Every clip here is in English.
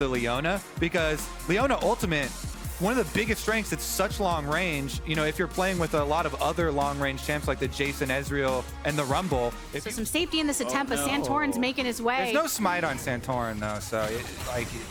the Leona, because Leona ultimate, one of the biggest strengths, it's such long range. You know, if you're playing with a lot of other long range champs like the Jason, Ezreal, and the Rumble. So some safety in this attempt, but Santorin's making his way. There's no smite on Santorin though, so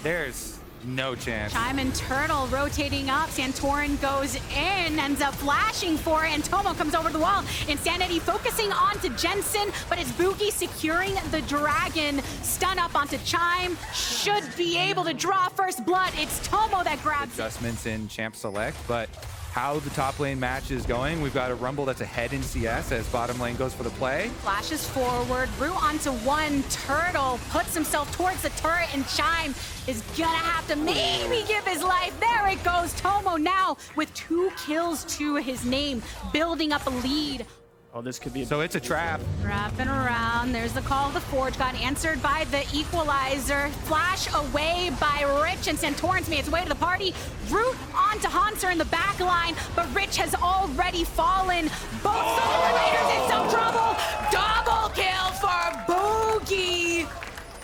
there's no chance. Chime and Turtle rotating up. Santorin goes in, ends up flashing for it, and Tomo comes over the wall. Insanity focusing onto Jensen, but it's Boogie securing the dragon. Stun up onto Chime. Should be able to draw first blood. It's Tomo that grabs adjustments in champ select, but how the top lane match is going, we've got a Rumble that's ahead in CS as bottom lane goes for the play. Flashes forward, Root onto one, Turtle puts himself towards the turret, and Chime is gonna have to maybe give his life. There it goes, Tomo now with 2 kills to his name, building up a lead. Oh, this could be so it's a trap. Wrapping around, there's the call of the Forge, got answered by the Equalizer. Flash away by Rich, and Santorin's made its way to the party. Root onto Hanser in the back line, but Rich has already fallen. Both solo Raiders in some trouble. Double kill for Boogie.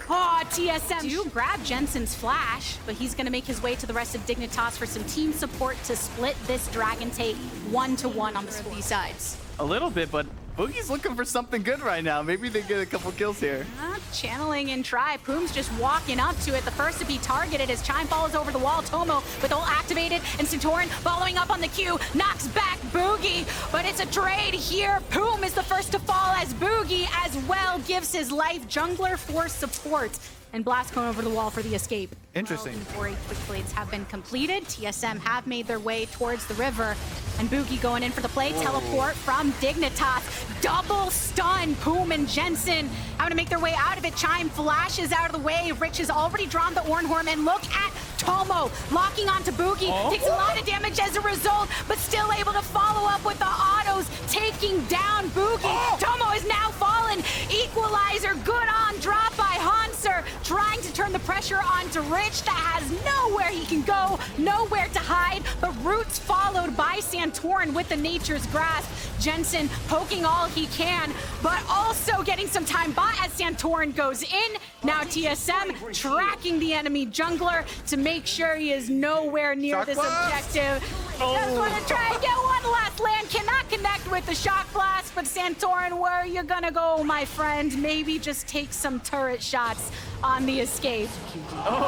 Oh, TSM do grab Jensen's flash, but he's gonna make his way to the rest of Dignitas for some team support to split this Dragon take 1-to-1 on the these sides. a little bit, but Boogie's looking for something good right now. Maybe they get a couple kills here. Channeling and try. Poom's just walking up to it. The first to be targeted as Chime follows over the wall. Tomo with ult activated, and Santorin following up on the Q. Knocks back Boogie, but it's a trade here. Poom is the first to fall as Boogie as well gives his life. Jungler for support. And Blast going over the wall for the escape. Interesting. 4 quick blades have been completed. TSM have made their way towards the river. And Boogie going in for the play. Whoa. Teleport from Dignitas. Double stun. Poom and Jensen having to make their way out of it. Chime flashes out of the way. Rich has already drawn the Ornhorn. And look at Tomo locking onto Boogie. Oh. Takes a lot of damage as a result, but still able to follow up with the autos, taking down Boogie. Oh. Tomo is now fallen. Equalizer, good on drop by Hanser. Trying to turn the pressure onto Rich that has nowhere he can go, nowhere to hide, but Roots followed by Santorin with the Nature's Grasp. Jensen poking all he can, but also getting some time bought as Santorin goes in. Now TSM tracking the enemy jungler to make sure he is nowhere near this objective. Just want to try and get one last land. Cannot connect with the shock blast, but Santorin, where are you gonna go, my friend? Maybe just take some turret shots on the escape. Oh,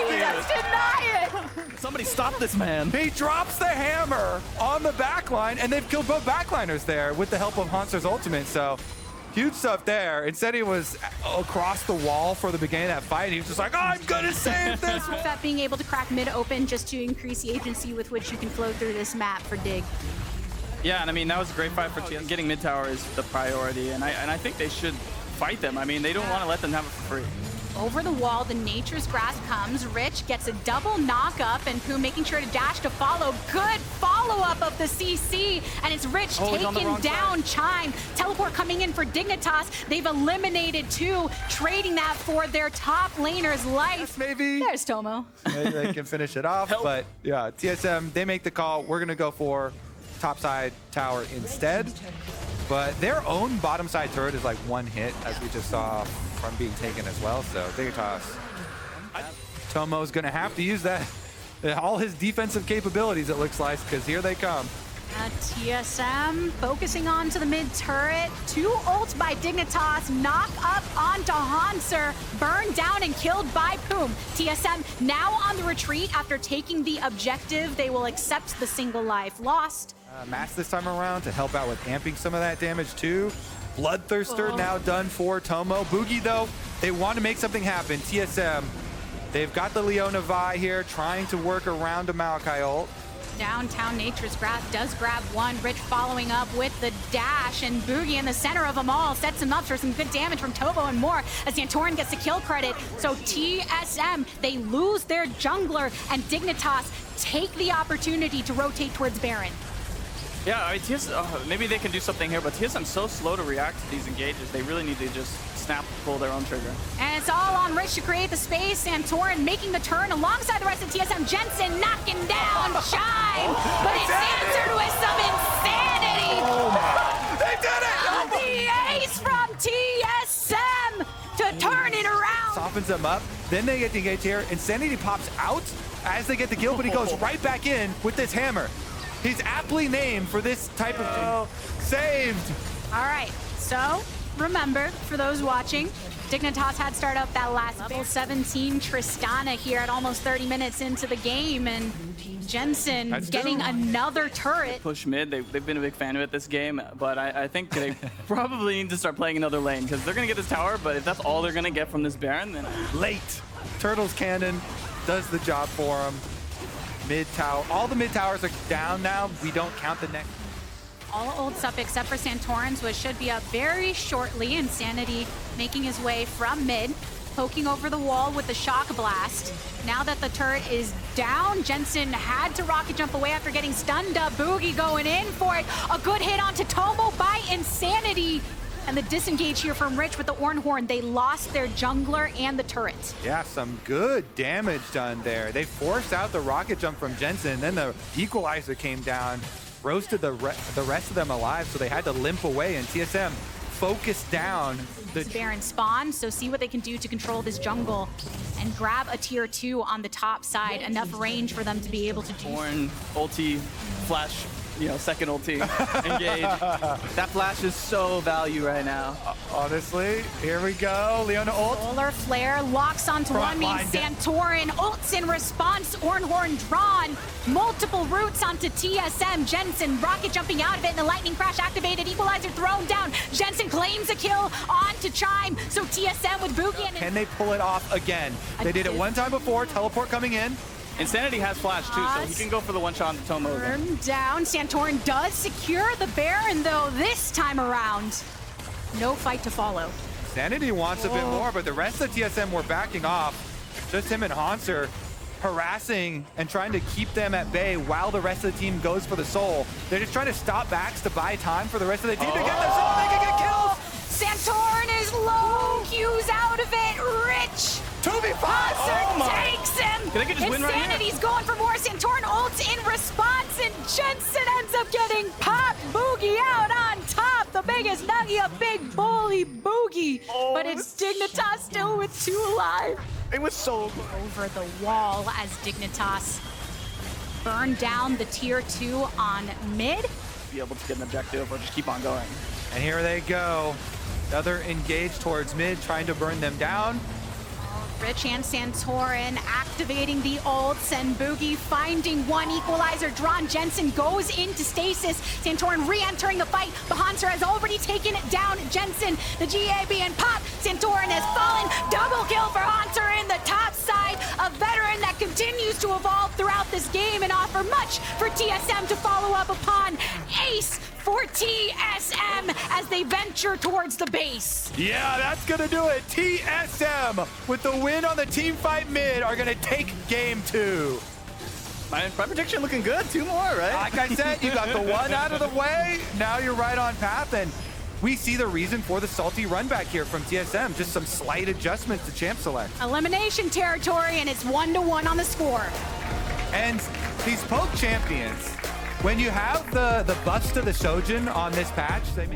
he just deny it. Somebody stop this man. He drops the hammer on the backline, and they've killed both backliners there with the help of Hanser's ultimate. So huge stuff there. Instead, he was across the wall for the beginning of that fight. He was just like, oh, I'm gonna save this. With that being able to crack mid open just to increase the agency with which you can flow through this map for Dig. Yeah, and I mean, that was a great fight for TSM. Getting mid tower is the priority, and I think they should fight them. I mean, they don't want to let them have it for free. Over the wall, the Nature's Grasp comes. Rich gets a double knock up, and Poom making sure to dash to follow. Good follow-up of the CC, and it's Rich taking down Chime. Teleport coming in for Dignitas. They've eliminated 2, trading that for their top laner's life. Maybe. There's Tomo. Maybe they can finish it off, but yeah, TSM, they make the call. We're gonna go for topside tower instead. But their own bottom side turret is like 1 hit, as we just saw from being taken as well. So Dignitas, Tomo's gonna have to use that, all his defensive capabilities, it looks like, because here they come. TSM focusing on to the mid turret. 2 ults by Dignitas, knock up onto Hanser, burned down and killed by Poom. TSM now on the retreat after taking the objective. They will accept the single life lost. Mass this time around to help out with amping some of that damage too. Bloodthirster now done for Tomo. Boogie though, they want to make something happen. TSM, they've got the Leona Vi here trying to work around a Maokai ult. Downtown Nature's Grasp does grab one. Rich following up with the dash, and Boogie in the center of them all sets him up for some good damage from Tobo and more as Santorin gets the kill credit. So TSM, they lose their jungler, and Dignitas take the opportunity to rotate towards Baron. Yeah, I mean, maybe they can do something here, but TSM's so slow to react to these engages. They really need to just snap, pull their own trigger. And it's all on Rich to create the space. Santorin making the turn alongside the rest of TSM. Jensen knocking down Chime, but it's answered with some insanity. They did it! The ace from TSM to turn it around. softens them up. Then they get engaged here. Insanity pops out as they get the kill, but he goes right back in with this hammer. He's aptly named for this type of saved. All right, so remember, for those watching, Dignitas had started up that last level 17 Tristana here at almost 30 minutes into the game, and Jensen getting another turret. Push mid, they've been a big fan of it this game, but I think they probably need to start playing another lane, because they're going to get this tower, but if that's all they're going to get from this Baron, then... Late. Turtles Cannon does the job for him. Mid tower, all the mid towers are down now. We don't count the next. All ults up except for Santorin's, which should be up very shortly. Insanity making his way from mid, poking over the wall with the shock blast. Now that the turret is down, Jensen had to rocket jump away after getting stunned up. Boogie going in for it. A good hit onto Tomo by Insanity. And the disengage here from Rich with the Ornhorn. They lost their jungler and the turret. Yeah, some good damage done there. They forced out the rocket jump from Jensen, then the equalizer came down, roasted the rest of them alive, so they had to limp away, and TSM focused down the Baron spawn, so see what they can do to control this jungle and grab a tier 2 on the top side. Enough range for them to be able to do. Ornn, ulti, flash, second ulti, engage. That flash is so value right now. Honestly, here we go. Leona ult. Solar Flare locks onto one main. Santorin ults in response. Ornhorn drawn. Multiple routes onto TSM. Jensen rocket jumping out of it, and the lightning crash activated. Equalizer thrown down. Jensen claims a kill onto Chime. So TSM with Boogie. And can they pull it off again? They did it one time before. Teleport coming in. Insanity has flash too, so he can go for the one shot on the Tomo. Turn down. Santorin does secure the Baron though this time around. No fight to follow. Insanity wants a bit more, but the rest of TSM were backing off. Just him and Hanser harassing and trying to keep them at bay while the rest of the team goes for the soul. They're just trying to stop backs to buy time for the rest of the team to get the soul. They can get kills. Santorin is low. Q's out of it. Rich. 2v5! Hanser takes him! Can I just win right here? Insanity's going for more. Santorin ults in response, and Jensen ends up getting popped. Boogie out on top. The biggest nuggy, a big bully Boogie. But it's Dignitas still with 2 alive. It was so over the wall as Dignitas burn down the tier 2 on mid. Be able to get an objective or just keep on going. And here they go. Another engage towards mid, trying to burn them down. Rich and Santorin activating the ults, and Boogie finding one equalizer drawn. Jensen goes into stasis. Santorin re-entering the fight, but Hanser has already taken it down. Jensen, the GAB and pop. Santorin has fallen. Double kill for Hanser in the top side. A veteran that continues to evolve throughout this game and offer much for TSM to follow up upon. Ace for TSM as they venture towards the base. Yeah, that's gonna do it. TSM with the win on the team fight mid are gonna take game 2. My prediction looking good. 2 more, right? Like I said, you got the one out of the way. Now you're right on path, and we see the reason for the salty run back here from TSM. Just some slight adjustments to champ select. Elimination territory, and it's 1-1 on the score. And these poke champions, when you have the buffs to the Shojin on this patch, they